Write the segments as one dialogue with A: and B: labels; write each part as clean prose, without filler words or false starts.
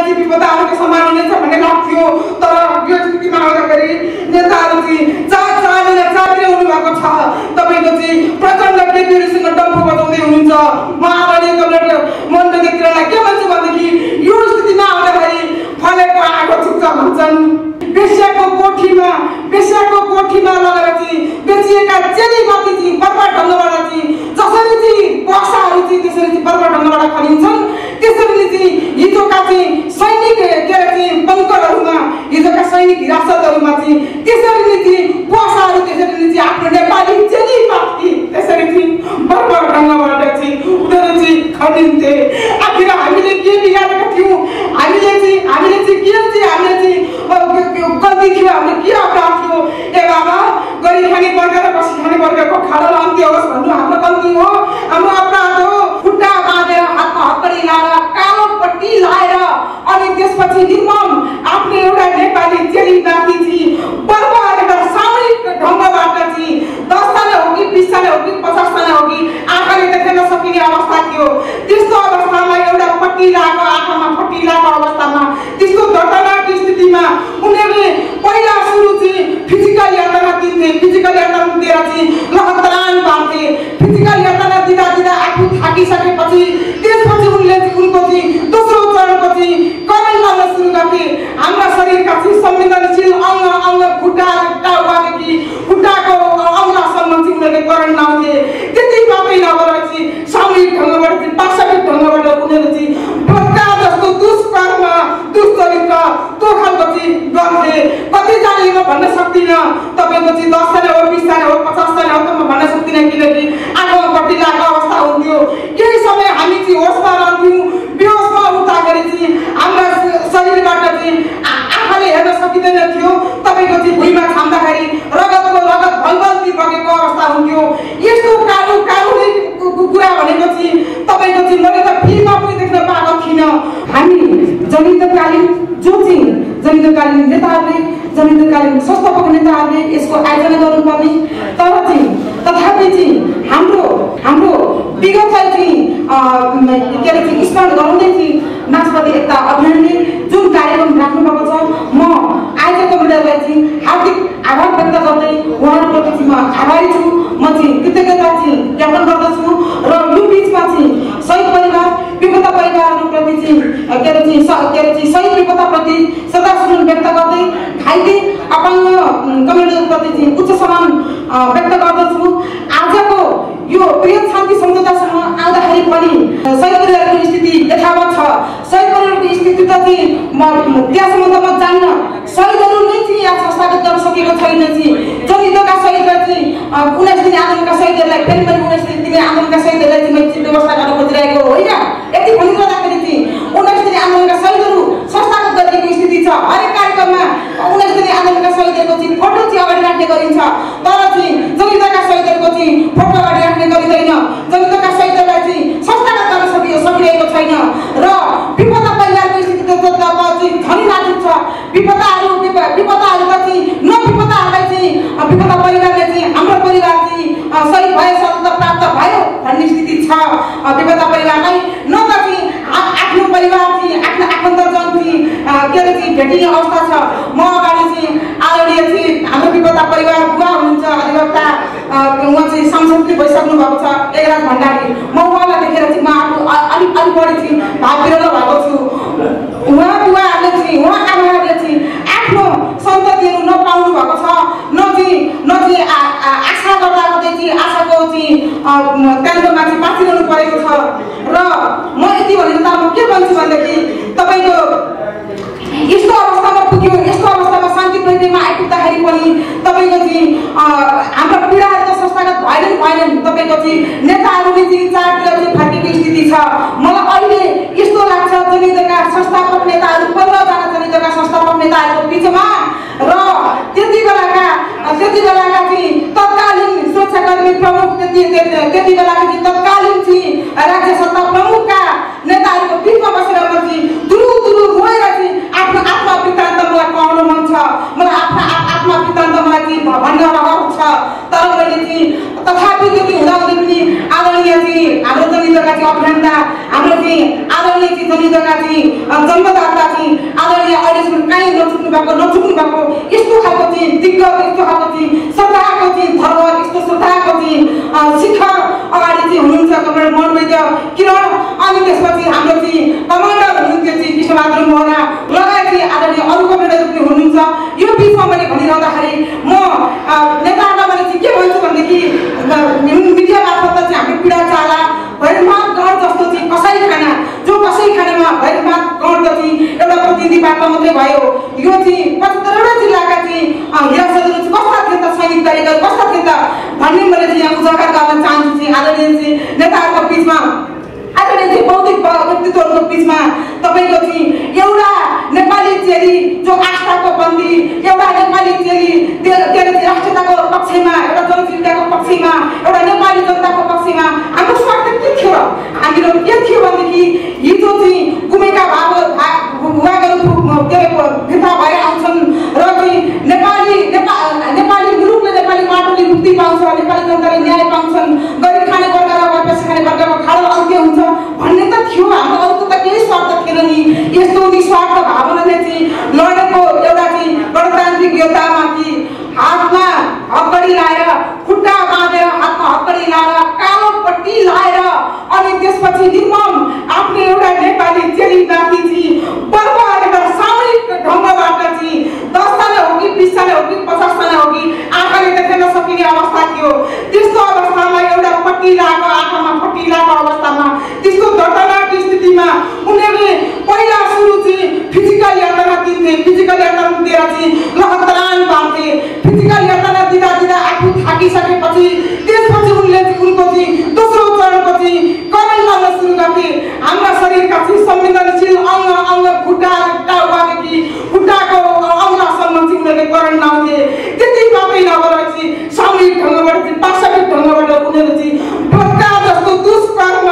A: चाहिँ विपदाहरूको समान हुनेछ भन्ने लाग्थ्यो। तर यो स्थितिमा आउँदाखेरि नेताहरू चाहिँ चाँतिर हुनुभएको छ। तपाईँको चाहिँ प्रचण्ड केपीहरूसँग डम्फु बजाउँदै हुनुहुन्छ। म आदरणीय कमरेड मोहन किरणलाई के भन्छु भनेदेखि यो स्थितिमा आउँदाखेरि फलेको आगो छुट्छ भन्छन्। बेस्याको कोठीमा लगेर चाहिँ बेचिएका चेली बत्ती चाहिँ बर्बाद ढङ्गबाट चाहिँ जसरी चाहिँ बक्साहरू चाहिँ त्यसरी चाहिँ बर्बाद ढङ्गबाट खनिन्छन् त्यसरी चाहिँ हिजोका चाहिँ सैनिक के अरे चाहिँ बङ्करहरूमा हिजोका सैनिक हिरासतहरूमा चाहिँ त्यसरी नै चाहिँ बक्साहरू त्यसरी नै चाहिँ आफ्नो नेपाली चेली बत्ती त्यसरी चाहिँ बर्बाद ढङ्गबाट चाहिँ उनीहरू चाहिँ खनिन्थे। आखिर हामीले के बिगारेका थियौँ? हामीले चाहिँ गल्ती थियो। हामीले के अपराध थियो? ए बाबा गरी खाने वर्ग र बसी खाने वर्गको खाडल अन्त्य होस् भन्नु हाम्रो गल्ती हो, हाम्रो अपराध हो। खुट्टा बाँधेर हातमा हत्कडी लाएर कालो पट्टी लाएर अनि त्यसपछि निर्मम आफ्नो एउटा नेपाली चेली नाति चाहिँ बर्बाद एउटा सामूहिक ढङ्गबाट चाहिँ 10 जना हो कि 20 जना हो कि 50 जना हो कि आँखाले देख्न नसकिने अवस्था थियो। त्यस्तो अवस्थामा एउटा पट्टी लगाएको आँखामा पट्टी लगाएको अवस्थामा त्यस्तो दर्दनाक स्थितिमा उनीहरूले पहिला सुरु चाहिँ फिजिकल यातना दिन्थे। फिजिकल यातना दिएर चाहिँ लहतरान बाँध्थे। फिजिकल यातना दिँदा आफू थाकिसकेपछि त्यसपछि उनको चाहिँ दोस्रो चरणको चाहिँ करेन्ट लाग्न सुरु गर्थे। हाम्रा शरीरका चाहिँ संवेदनशील अङ्ग खुट्टादेखि खुट्टाको औँलासम्म चाहिँ उनीहरूले करेन्ट लाउँथे। त्यति मात्रै नभएर चाहिँ सामूहिक ढङ्गबाट चाहिँ पाशविक ढङ्गबाट उनीहरू चाहिँ बच्चा जस्तो दुष्कर्म दुष्चरित्र त्यो खालको चाहिँ गर्थे। कतिजनाले म भन्न सक्दिनँ तपाईँको चाहिँ 10 जना हो 20 जना हो 50 जना हो त म भन्न सक्दिनँ किनकि आँखामा पट्टी लागेको अवस्था हुन्थ्यो। केही समय हामी चाहिँ होसमा रहन्थ्यौँ। बेहोसमा उठ्दाखेरि चाहिँ हाम्रा शरीरबाट चाहिँ आँखाले हेर्न सकिँदैन थियो। तपाईँको चाहिँ भुइँमा छाम्दाखेरि रगत भलभल्ती बगेको अवस्था हुन्थ्यो। यस्तो कारुणिक कुरा भनेपछि तपाईँको चाहिँ मैले त फिल्ममा पनि देख्न पाएको थिइनँ। हामी जनहितकालीन जनहितकालीन संस्थापक नेताहरूले यसको आयोजना गर्नुपर्ने। तर चाहिँ तथापि चाहिँ हाम्रो विगतलाई चाहिँ के अरे चाहिँ स्मरण गराउँदै चाहिँ मार्क्सवादी एकता अभियानले जुन कार्यक्रम राख्नुभएको छ म आयोजक कमिटीलाई चाहिँ हार्दिक आभार व्यक्त गर्दै उहाँहरूप्रति चाहिँ म आभारी छु। म चाहिँ कृतज्ञता चाहिँ ज्ञापन गर्दछु र यो बिचमा चाहिँ शहीद परिवार विपदा परिवारहरूप्रति चाहिँ के अरे चाहिँ शहीद विपदाप्रति श्रद्धासुमन व्यक्त गर्दै घाइते अपाङ्ग कम्युनिटीप्रति चाहिँ उच्च सम्मान व्यक्त गर्दछु। आजको यो प्रिय शान्ति सम्झौतासँग आउँदाखेरि पनि शहीद परिवारको स्थिति यथावत छ। शहीद परिवारको स्थिति त चाहिँ त्यहाँसम्म त म जान्न। शहीदहरू नै चाहिँ यहाँ संस्थागत गर्न सकेको छैन। चाहिँ जनहितका शहीदलाई चाहिँ 19 दिने आन्दोलनका शहीदहरूलाई फेरि पनि 19 दिने आन्दोलनका शहीदहरूलाई चाहिँ मैले व्यवस्था गर्न खोजिरहेको होइन। यति भनिरहँदाखेरि चाहिँ 19 दिने आन्दोलनका शहीदहरू संस्थागत गरिएको स्थिति छ। हरेक कार्यक्रममा 19 दिने आन्दोलनका शहीदहरूको चाहिँ फोटो चाहिँ अगाडि राख्ने गरिन्छ। तर चाहिँ जनहितका शहीदहरूको चाहिँ फोटो अगाडि राख्ने गरिँदैन। जनहितका शहीदहरूलाई चाहिँ संस्थागत गर्न सकिरहेको छैन र विपदा परिवारको स्थिति त चाहिँ झनै नाजुक छ। विपदाहरूका चाहिँ विपदाहरूलाई चाहिँ विपदा परिवारले चाहिँ हाम्रो परिवार चाहिँ शहीद भयो स्वतन्त्र प्राप्त भयो भन्ने स्थिति छ। विपदा परिवारलाई न त चाहिँ आफ्नो परिवार चाहिँ आफ्नो आफन्तजन चाहिँ के अरे चाहिँ भेटिने अवस्था छ। म अगाडि चाहिँ आदरणीय चाहिँ हाम्रो विपदा परिवार बुवा हुनुहुन्छ अधिवक्ता उहाँ चाहिँ सांसदले भइसक्नु भएको छ एकराज भण्डारी। म उहाँलाई देखेर चाहिँ म अलिक बढी चाहिँ भाव विरोध भएको छु। उहाँ बुवाहरूले चाहिँ उहाँ आमाहरूले चाहिँ आफ्नो सन्ततिहरू नपाउनु भएको छ। न चाहिँ आशा गर्दा चाहिँ आशाको चाहिँ केन्द्रमा चाहिँ पाठिरहनु परेको छ। र म यति भनेर त म के भन्छु भनेदेखि तपाईँको यस्तो अवस्थामा पुग्यो। यस्तो अवस्थामा शान्ति प्रक्रियामा आइपुग्दाखेरि पनि तपाईँको चाहिँ हाम्रो पीडाहरू त संस्थागत भएनन्। तपाईँको चाहिँ नेताहरूले चाहिँ चारतिर चाहिँ फर्केको स्थिति छ। मलाई अहिले यस्तो लाग्छ जनहितका संस्थापक नेताहरू 15 जना जनहितका संस्थापक नेताहरूको बिचमा र त्यति बेलाका चाहिँ तत्कालीन सुरक्षाकर्मी प्रमुख त्यति बेलाका चाहिँ तत्कालीन चाहिँ राज्य सत्ता प्रमुखका नेताहरूको बिचमा बसेर म चाहिँ दुरु रोएर चाहिँ आफ्नो आत्मा वृत्तान्त मलाई कहनु मन छ। मलाई आफ्नो आत्मा वृत्तान्त मलाई चाहिँ भन्न रहर छ। तर मैले चाहिँ तथापि त्यति हुँदाहुँदै पनि आदरणीय चाहिँ हाम्रो जनहितका चाहिँ अभियन्ता हाम्रो चाहिँ आदरणीय चाहिँ जनहितका चाहिँ जन्मदाता चाहिँ शिखर अगाडि चाहिँ हुनुहुन्छ कमरेड मोहन वैद्य किरण, अनि त्यसपछि हाम्रो चाहिँ कमान्डर हुनुहुन्थ्यो चाहिँ कृष्णबहादुर मोहरा लगायत चाहिँ आदरणीय अरू कमान्डरहरू पनि हुनुहुन्छ। यो बिचमा मैले भनिरहँदाखेरि म नेताहरूलाई मैले चाहिँ के भन्छु भनेदेखि मिडिया मार्फत चाहिँ हाम्रो पीडा चाला भैरवनाथ गढ जस्तो चाहिँ कसाईखाना, जो कसाईखानामा भैरवनाथ गढ चाहिँ एउटा प्रतिनिधि पात्र मात्रै भयो। यो चाहिँ 75वटा जिल्लाका चाहिँ हिरासतहरू चाहिँ कस्ता थिए त, सैनिक तरिकाहरू कस्ता थिए त भन्ने मैले चाहिँ यहाँ उजागर गर्न चाहन्छु चाहिँ आदरणीय चाहिँ नेताहरूको बिचमा, आदरणीय चाहिँ बौद्धिक व्यक्तित्वहरूको बिचमा। तपाईँको चाहिँ एउटा नेपाली चेली जो आस्थाको बन्दी, एउटा नेपाली चेली राष्ट्रियताको पक्षमा, एउटा जनजीविकाको पक्षमा, एउटा नेपाली जनताको पक्षमा हाम्रो स्वार्थ के थियो? हामीहरू के थियो भनेदेखि हिजो चाहिँ गुमेका भूभागहरू फिर्ता भएर आउँछन् र चाहिँ नेपाली मुलुकले, नेपाली माटोले मुक्ति पाउँछ, नेपाली जनताले न्याय पाउँछन्, गरिब खाने वर्ग र वापस खाने वर्गको खाडल अन्त्य हुन्छ भन्ने त थियो। हाम्रो अरूको त केही स्वार्थ थिएन नि। यस्तो निस्वार्थ भावनाले चाहिँ लडेको एउटा चाहिँ गणतान्त्रिक योद्धामाथि हातमा हक्कडी लाएर, खुट्टा बाँधेर हातमा हक्कडी लाएर, कालो पट्टी लाएर, अनि त्यसपछि निर्मम आफ्नो एउटा नेपाली चेलीमाथि चाहिँ बर्बाद एउटा सामूहिक ढङ्गबाट चाहिँ 10 जना हो कि 20 जना हो कि 50 जना हो कि आँखाले देख्न नसकिने अवस्था थियो। त्यस्तो अवस्थामा एउटा पट्टी लगाएको, आँखामा पट्टी लगाएको अवस्थामा, त्यस्तो दर्दनाक स्थितिमा उनीहरूले पहिला सुरु चाहिँ फिजिकल यातना दिन्थे। फिजिकल यातना दिएर चाहिँ लहतरान पार्थे। फिजिकल यातना दिँदा दिँदा आफू थाकिसकेपछि त्यसपछि उनले चाहिँ उनको चाहिँ दोस्रो चरणको चाहिँ करेन्ट लाउन सुरु गर्थे। हाम्रा शरीरका चाहिँ संवेदनशील अङ्ग खुट्टादेखि खुट्टाको अङ्गसम्म चाहिँ उनीहरूले करेन्ट लाउँथे। त्यति मात्रै नभएर चाहिँ सामूहिक ढङ्गबाट चाहिँ पाशविक ढङ्गबाट उनीहरू चाहिँ भत्का जस्तो दुष्कर्म,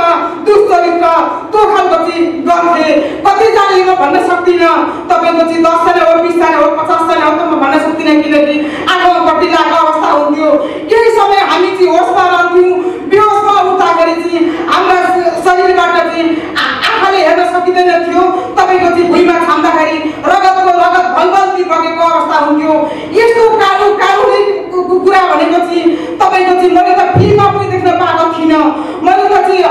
A: दुष्चरित्र त्यो खालको चाहिँ गर्थे। कतिजनाले म भन्न सक्दिनँ, तपाईँको चाहिँ 10 जना हो, 20 जना हो, 50 जना हो त म भन्न सक्दिनँ, किनकि आँखामा पट्टी लागेको अवस्था हुन्थ्यो। केही समय हामी चाहिँ होसमा रहन्थ्यौँ, बेहोसमा उठ्दाखेरि चाहिँ हाम्रा शरीरबाट चाहिँ आँखाले हेर्न सकिँदैन थियो। तपाईँको चाहिँ भुइँमा छाम्दाखेरि रगतको रगत भलभल्ती बगेको अवस्था हुन्थ्यो। यस्तो कानुनी कुरा भनेपछि तपाईँको चाहिँ मैले त फिल्ममा पनि देख्न पाएको थिइनँ, मैले त चाहिँ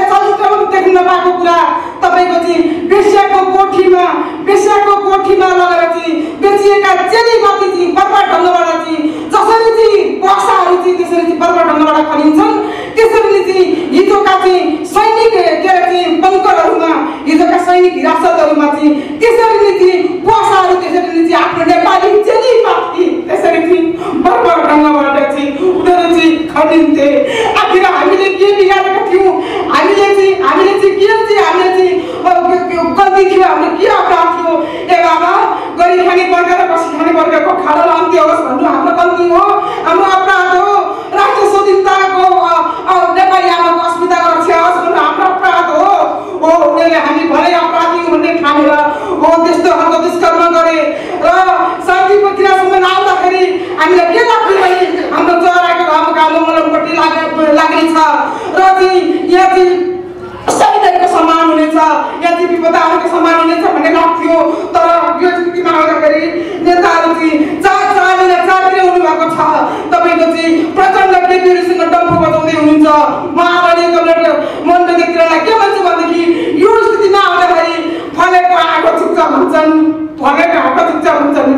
A: चलचित्रमा पनि देख्न पाएको कुरा। तपाईँको चाहिँ बेस्याको कोठीमा लगेर चाहिँ बेचिएका चेलीमाथि चाहिँ बर्बाद ढङ्गबाट चाहिँ जसरी चाहिँ बक्साहरू चाहिँ त्यसरी चाहिँ बर्बाद ढङ्गबाट खनिन्छन्, त्यसरी चाहिँ हिजोका चाहिँ सैनिक बङ्करहरूमा, हिजोका सैनिक हिरासतहरूमा चाहिँ त्यसरी नै चाहिँ बक्साहरू त्यसरी नै चाहिँ आफ्नो नेपाली चेलीमाथि त्यसरी चाहिँ बर्बाद ढङ्गबाट चाहिँ उनीहरू चाहिँ खनिन्थे। आखिर हामीले के बिगारेका थियौँ? हामीले चाहिँ गल्ती थियो, हामीले के अपराध थियो? ए बाबा, गरिब खाने वर्ग र बसी खाने वर्गको खाडल अन्त्य होस् भन्नु हाम्रो गल्ती हो, हाम्रो अपराध हो। राष्ट्र स्वाधीनताको नेपाली आमाको अस्मिताको रक्षा होस् भन्नु हाम्रो अपराध हो। उनीहरूले हामी भलै अपराधी भन्ने ठानेर हो त्यस्तो खालको दुष्कर्म गरे र शान्ति प्रक्रियासम्म आउँदाखेरि हामीलाई के लाग्थ्यो भने हाम्रो चराको घाममा कालो मलमपट्टि लाग्ने छ र चाहिँ यहाँ चाहिँ शहीदहरूको सम्मान हुनेछ, यहाँ चाहिँ विपदाहरूको सम्मान हुनेछ भन्ने लाग्थ्यो। तर यो स्थितिमा आउँदाखेरि नेताहरू चाहिँ चारतिर हुनुभएको छ। तपाईँको चाहिँ प्रचण्ड केपीहरूसँग डम्फु बजाउँदै हुनुहुन्छ। म आदरणीय कमरेड मोहन वैद्य किरणलाई के भन्छु भनेदेखि यो स्थितिमा आउँदाखेरि फलेको आगो चुच्चा भन्छन्,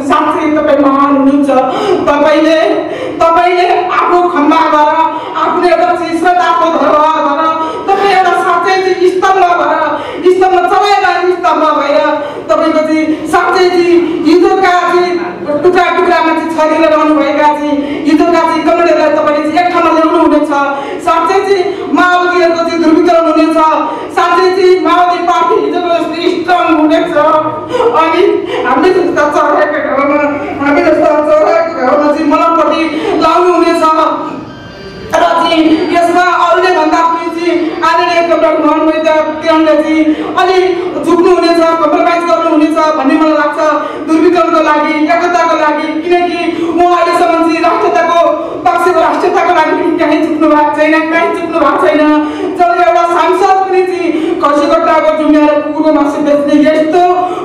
A: साँच्चै तपाईँ महान हुनुहुन्छ। तपाईँले आफू खम्बा भएर आफ्नो एउटा चाहिँ श्रद्धाको धरोहर भएर तपाईँ एउटा साँच्चै चाहिँ स्तम्भ चलाइरहने स्तम्भ भएर तपाईँको चाहिँ साँच्चै चाहिँ हिजोका चाहिँ टुक्रामा चाहिँ छरिएर रहनुभएका चाहिँ हिजोका चाहिँ कमरेडहरूलाई तपाईँले चाहिँ एक ठाउँमा ल्याउनु हुनेछ। साँच्चै चाहिँ माओवादीहरूको चाहिँ ध्रुवीकरण हुनेछ। साँच्चै चाहिँ माओवादी पार्टी हिजोको जस्तो स्ट्रङ हुनेछ। अनि हामी जस्ता चराको घाउमा चाहिँ मलमपट्टि लाउनु हुनेछ र चाहिँ यसमा अरूले भन्दा पनि चाहिँ आदरणीय कमरेड मोहन वैद्य किरणले चाहिँ अलि झुक्नुहुनेछ, कम्प्रोमाइज गर्नुहुनेछ भन्ने मलाई लाग्छ ध्रुवीकरणको लागि, एकताको लागि। किनकि उहाँ अहिलेसम्म चाहिँ राष्ट्रियताको लागि पनि कहीँ चुक्नु भएको छैन। जब एउटा सांसद पनि चाहिँ खसीकट्टाको जुम्याएर कुकुरको मासु बेच्ने यस्तो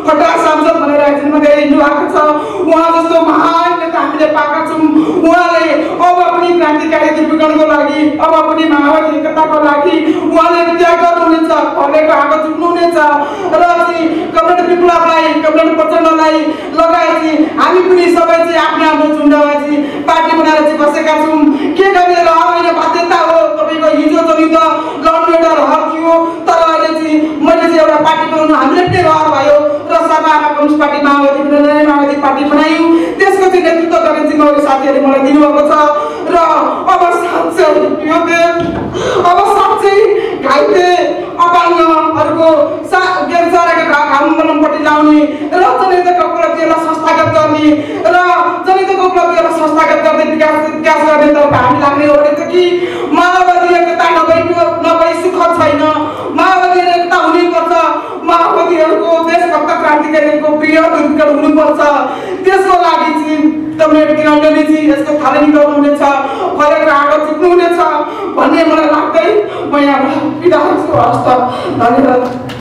A: फटा सांसद भनेर एकजनमा धेरै हिँड्नु भएको छ। उहाँ जस्तो महान नेता हामीले पाएका छौँ। उहाँले अब पनि क्रान्तिकारी ध्रुवीकरणको लागि, अब पनि माओवादी एकताको लागि उहाँले त्याग गर्नुहुनेछ, भनेको आगो झुक्नुहुनेछ र चाहिँ कमरेड विप्लवलाई, कमरेड प्रचण्डलाई लगायत हामी पनि सबै चाहिँ आफ्नो आफ्नो झुन्डमा चाहिँ पार्टी बनाएर चाहिँ बसेका छौँ। के गर्ने रहर होइन, बाध्यता हो। तपाईँको हिजो जति त लड्नु एउटा रहर थियो, तर अहिले चाहिँ मैले चाहिँ एउटा पार्टी बनाउनु हामीले पनि रहर भयो र सर्वहारा कम्युनिस्ट पार्टी माओवादी पार्टी बनायौँ। त्यसको चाहिँ नेतृत्व गर्ने चाहिँ मेरो साथीहरूले मलाई दिनुभएको छ र अब साँच्चै घाइते अपाङ्गहरूको सारेका घामपट्टि लाउने र जनहितका उपलब्धिहरूलाई संस्थागत गर्ने र जनहितको उपलब्धिहरूलाई संस्थागत गर्दै विकास गर्ने तर्फ हामी लाग्ने हो भने कि माओवादी एकता नभई सुख छैन। माओवादी एकता हुनुपर्छ। माओवादीहरूको देशभक्त क्रान्तिकारीहरूको प्रिय दुर्गण हुनुपर्छ। त्यसको लागि चाहिँ तपाईँ किरणले चाहिँ यसको थालनी गर्नुहुनेछ, फलेको आगो झुक्नुहुनेछ भन्ने मलाई लाग्दै म यहाँ बिदा हुन्छु। हस्त धन्यवाद।